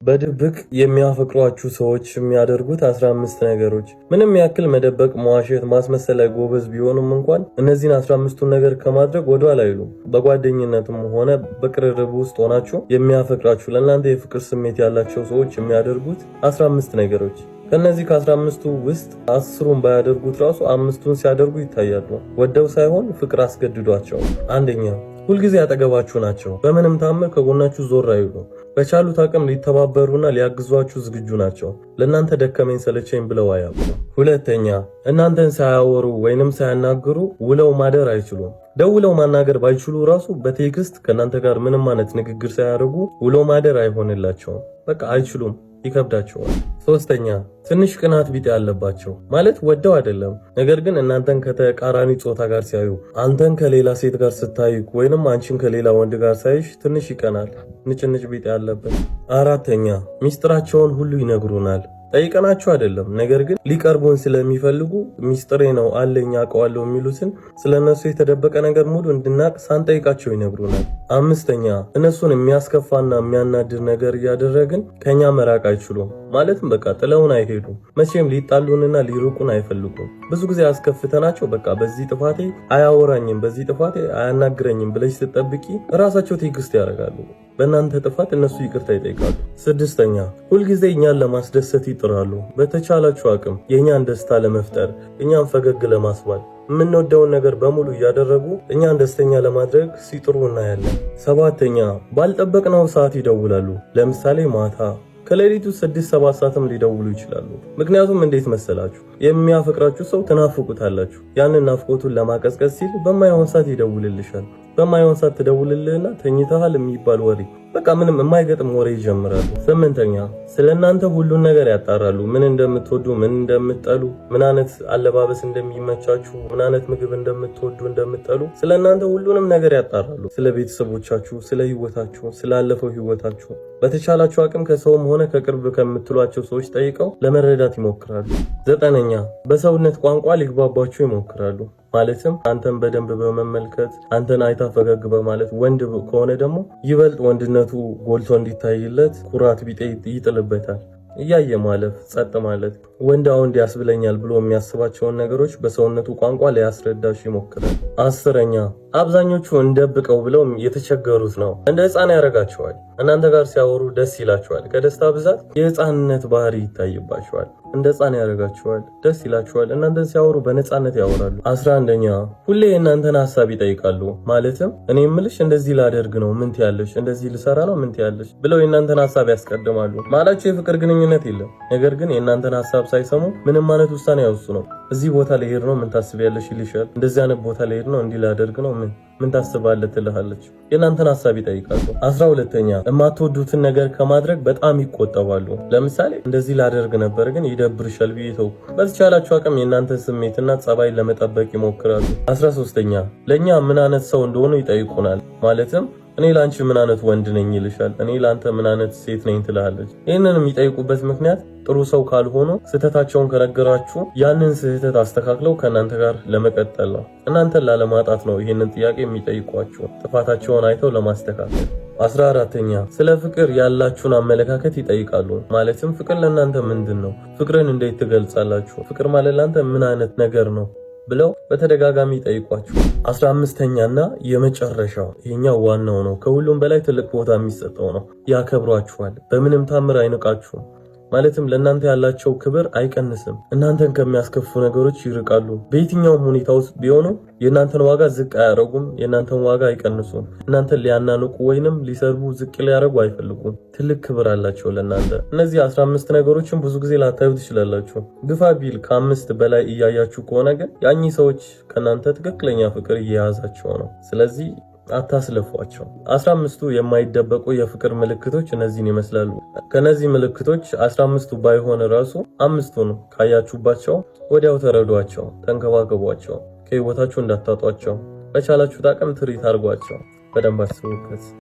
በድብቅ የሚያፈቅሯችሁ ሰዎች የሚያደርጉት 15 ነገሮች። ምንም ያክል መደበቅ፣ መዋሸት፣ ማስመሰል ላይ ጎበዝ ቢሆኑም እንኳን እነዚህን 15ቱን ነገር ከማድረግ ወደኋላ አይሉም። በጓደኝነትም ሆነ በቅርርብ ውስጥ ሆናችሁ የሚያፈቅራችሁ ለእናንተ የፍቅር ስሜት ያላቸው ሰዎች የሚያደርጉት 15 ነገሮች። ከነዚህ ከ15ቱ ውስጥ 10ሩን ባያደርጉት ራሱ 5ቱን ሲያደርጉ ይታያሉ። ወደው ሳይሆን ፍቅር አስገድዷቸው። አንደኛ፣ ሁልጊዜ ያጠገባችሁ ናቸው። በምንም ታምር ከጎናችሁ ዞር አይሉ። በቻሉት አቅም ሊተባበሩና ሊያግዟችሁ ዝግጁ ናቸው። ለእናንተ ደከመኝ ሰለቸኝ ብለው አያውቁም። ሁለተኛ፣ እናንተን ሳያወሩ ወይንም ሳያናግሩ ውለው ማደር አይችሉም። ደውለው ማናገር ባይችሉ ራሱ በቴክስት ከእናንተ ጋር ምንም አይነት ንግግር ሳያደርጉ ውለው ማደር አይሆንላቸውም። በቃ አይችሉም፣ ይከብዳቸዋል። ሶስተኛ፣ ትንሽ ቅናት ቢጤ ያለባቸው ማለት ወደው አይደለም፣ ነገር ግን እናንተን ከተቃራኒ ጾታ ጋር ሲያዩ፣ አንተን ከሌላ ሴት ጋር ስታይ ወይንም አንቺን ከሌላ ወንድ ጋር ሳይሽ ትንሽ ይቀናል፣ ንጭንጭ ቢጤ ያለበት። አራተኛ፣ ሚስጥራቸውን ሁሉ ይነግሩናል። ጠይቀናቸው አይደለም፣ ነገር ግን ሊቀርቡን ስለሚፈልጉ ሚስጥሬ ነው አለኝ አውቀዋለሁ የሚሉትን ስለነሱ የተደበቀ ነገር ሙሉ እንድናቅ ሳንጠይቃቸው ይነግሩናል። አምስተኛ፣ እነሱን የሚያስከፋና የሚያናድር ነገር እያደረግን ከኛ መራቅ አይችሉም። ማለትም በቃ ጥለውን አይሄዱም። መቼም ሊጣሉንና ሊሩቁን አይፈልጉም። ብዙ ጊዜ አስከፍተናቸው በቃ በዚህ ጥፋቴ አያወራኝም፣ በዚህ ጥፋቴ አያናግረኝም ብለሽ ስትጠብቂ ራሳቸው ቴክስት ያደርጋሉ። በእናንተ ጥፋት እነሱ ይቅርታ ይጠይቃሉ። ስድስተኛ፣ ሁልጊዜ እኛን ለማስደሰት ይጥራሉ። በተቻላችሁ አቅም የእኛን ደስታ ለመፍጠር፣ እኛን ፈገግ ለማስባል የምንወደውን ነገር በሙሉ እያደረጉ እኛን ደስተኛ ለማድረግ ሲጥሩ እናያለን። ሰባተኛ፣ ባልጠበቅነው ሰዓት ይደውላሉ። ለምሳሌ ማታ ከሌሊቱ 6-7 ሰዓትም ሊደውሉ ይችላሉ። ምክንያቱም እንዴት መሰላችሁ? የሚያፈቅራችሁ ሰው ትናፍቁታላችሁ። ያንን ናፍቆቱን ለማቀዝቀዝ ሲል በማይሆን ሰዓት ይደውልልሻል። በማይሆን ሰዓት ትደውልልህና ተኝተሃል የሚባል ወሬ፣ በቃ ምንም የማይገጥም ወሬ ይጀምራሉ። ስምንተኛ፣ ስለእናንተ ሁሉን ነገር ያጣራሉ። ምን እንደምትወዱ፣ ምን እንደምትጠሉ፣ ምን አይነት አለባበስ እንደሚመቻችሁ፣ ምን አይነት ምግብ እንደምትወዱ እንደምትጠሉ፣ ስለእናንተ ሁሉንም ነገር ያጣራሉ። ስለ ቤተሰቦቻችሁ፣ ስለ ህይወታችሁ፣ ስላለፈው ህይወታችሁ በተቻላችሁ አቅም ከሰውም ሆነ ከቅርብ ከምትሏቸው ሰዎች ጠይቀው ለመረዳት ይሞክራሉ። ዘጠነኛ፣ በሰውነት ቋንቋ ሊግባባችሁ ይሞክራሉ። ማለትም አንተን በደንብ በመመልከት አንተን አይታ ፈገግ በማለት፣ ወንድ ከሆነ ደግሞ ይበልጥ ወንድነቱ ጎልቶ እንዲታይለት ኩራት ቢጤ ይጥልበታል። እያየ ማለፍ፣ ጸጥ ማለት ወንድ አውንድ ያስብለኛል ብሎ የሚያስባቸውን ነገሮች በሰውነቱ ቋንቋ ሊያስረዳሽ ይሞክራል። አስረኛ፣ አብዛኞቹ እንደብቀው ብለው የተቸገሩት ነው። እንደ ህፃን ያደርጋቸዋል። እናንተ ጋር ሲያወሩ ደስ ይላቸዋል። ከደስታ ብዛት የህፃንነት ባህሪ ይታይባቸዋል። እንደ ህፃን ያደርጋቸዋል፣ ደስ ይላቸዋል። እናንተን ሲያወሩ በነፃነት ያወራሉ። 11ኛ፣ ሁሌ የእናንተን ሀሳብ ይጠይቃሉ። ማለትም እኔ የምልሽ እንደዚህ ላደርግ ነው ምን ትያለሽ፣ እንደዚህ ልሰራ ነው ምን ትያለሽ ብለው የእናንተን ሀሳብ ያስቀድማሉ። ማላቸው የፍቅር ግንኙነት የለም፣ ነገር ግን የእናንተን ሀሳብ ሳይሰሙ ምንም አይነት ውሳኔ ያወሱ ነው። እዚህ ቦታ ልሄድ ነው ምን ታስቢያለሽ ይልሻል። እንደዚህ አይነት ቦታ ልሄድ ነው እንዲህ ላደርግ ነው ምን ታስባለህ ትልሃለች። የእናንተን ሀሳብ ይጠይቃሉ። 12ኛ፣ የማትወዱትን ነገር ከማድረግ በጣም ይቆጠባሉ። ለምሳሌ እንደዚህ ላደርግ ነበር ግን ይደብርሻል ብዬ ተው። በተቻላችሁ አቅም የእናንተን ስሜትና ጸባይ ለመጠበቅ ይሞክራሉ። 13ኛ፣ ለእኛ ምን አይነት ሰው እንደሆኑ ይጠይቁናል። ማለትም እኔ ላንቺ ምን አይነት ወንድ ነኝ ይልሻል። እኔ ላንተ ምን አይነት ሴት ነኝ ትላለች። ይህንን የሚጠይቁበት ምክንያት ጥሩ ሰው ካልሆኑ ስህተታቸውን ከነገራችሁ ያንን ስህተት አስተካክለው ከእናንተ ጋር ለመቀጠል ነው። እናንተን ላለማጣት ነው ይህንን ጥያቄ የሚጠይቋችሁ፣ ጥፋታቸውን አይተው ለማስተካከል። 14ኛ፣ ስለ ፍቅር ያላችሁን አመለካከት ይጠይቃሉ። ማለትም ፍቅር ለእናንተ ምንድን ነው? ፍቅርን እንዴት ትገልጻላችሁ? ፍቅር ማለት ለእናንተ ምን አይነት ነገር ነው ብለው በተደጋጋሚ ጠይቋችሁ። 15ኛና የመጨረሻው ይሄኛው ዋናው ነው፣ ከሁሉም በላይ ትልቅ ቦታ የሚሰጠው ነው። ያከብሯችኋል። በምንም ታምር አይንቃችሁም። ማለትም ለእናንተ ያላቸው ክብር አይቀንስም። እናንተን ከሚያስከፉ ነገሮች ይርቃሉ። በየትኛውም ሁኔታ ውስጥ ቢሆኑ የእናንተን ዋጋ ዝቅ አያደርጉም፣ የእናንተን ዋጋ አይቀንሱም። እናንተን ሊያናንቁ ወይንም ሊሰርቡ ዝቅ ሊያደርጉ አይፈልጉም። ትልቅ ክብር አላቸው ለእናንተ። እነዚህ 15 ነገሮችን ብዙ ጊዜ ላታዩ ትችላላችሁ። ግፋ ቢል ከ5 በላይ እያያችሁ ከሆነ ግን ያኚህ ሰዎች ከእናንተ ትክክለኛ ፍቅር እየያዛቸው ነው። ስለዚህ አታስለፏቸው። 15ቱ የማይደበቁ የፍቅር ምልክቶች እነዚህን ይመስላሉ። ከነዚህ ምልክቶች 15ቱ ባይሆን ራሱ 5ቱን ካያችሁባቸው ወዲያው ተረዷቸው፣ ተንከባከቧቸው፣ ከህይወታችሁ እንዳታጧቸው። በቻላችሁት አቅም ትሪት አድርጓቸው። በደንብ አስቡበት።